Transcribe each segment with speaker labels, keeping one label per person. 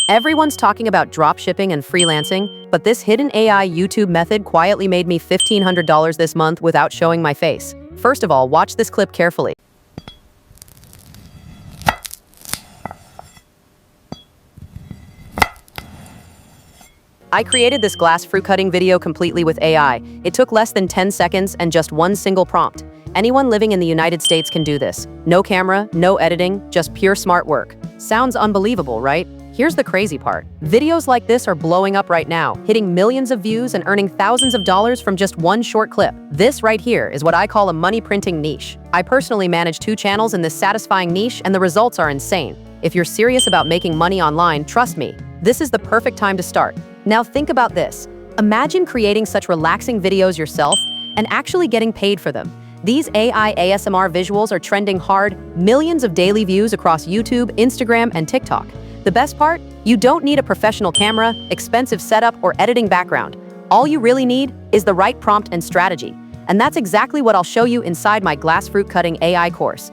Speaker 1: Everyone's talking about dropshipping and freelancing, but this hidden AI YouTube method quietly made me $1,500 this month without showing my face. First of all, watch this clip carefully. I created this glass fruit cutting video completely with AI. It took less than 10 seconds and just one single prompt. Anyone living in the United States can do this. No camera, no editing, just pure smart work. Sounds unbelievable, right? Here's the crazy part. Videos like this are blowing up right now, hitting millions of views and earning thousands of dollars from just one short clip. This right here is what I call a money printing niche. I personally manage 2 channels in this satisfying niche, and the results are insane. If you're serious about making money online, trust me, this is the perfect time to start. Now think about this. Imagine creating such relaxing videos yourself and actually getting paid for them. These AI ASMR visuals are trending hard, millions of daily views across YouTube, Instagram, and TikTok. The best part? You don't need a professional camera, expensive setup, or editing background. All you really need is the right prompt and strategy. And that's exactly what I'll show you inside my glass fruit cutting AI course.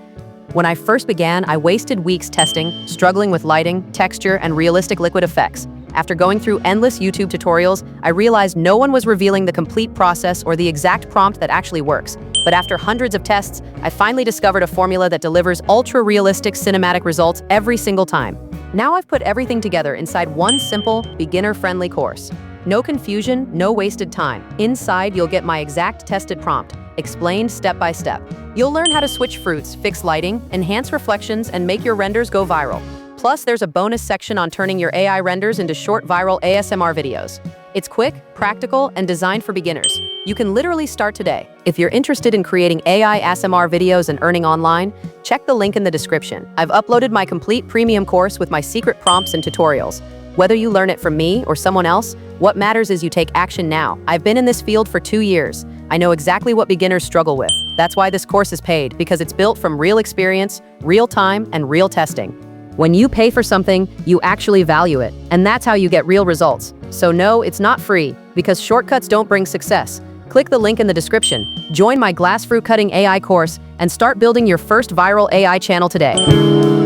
Speaker 1: When I first began, I wasted weeks testing, struggling with lighting, texture, and realistic liquid effects. After going through endless YouTube tutorials, I realized no one was revealing the complete process or the exact prompt that actually works. But after hundreds of tests, I finally discovered a formula that delivers ultra-realistic cinematic results every single time. Now I've put everything together inside one simple, beginner-friendly course. No confusion, no wasted time. Inside, you'll get my exact tested prompt, explained step by step. You'll learn how to switch fruits, fix lighting, enhance reflections, and make your renders go viral. Plus, there's a bonus section on turning your AI renders into short viral ASMR videos. It's quick, practical, and designed for beginners. You can literally start today. If you're interested in creating AI ASMR videos and earning online, check the link in the description. I've uploaded my complete premium course with my secret prompts and tutorials. Whether you learn it from me or someone else, what matters is you take action now. I've been in this field for 2 years. I know exactly what beginners struggle with. That's why this course is paid, because it's built from real experience, real time, and real testing. When you pay for something, you actually value it, and that's how you get real results. So no, it's not free, because shortcuts don't bring success. Click the link in the description, join my glass fruit cutting AI course, and start building your first viral AI channel today.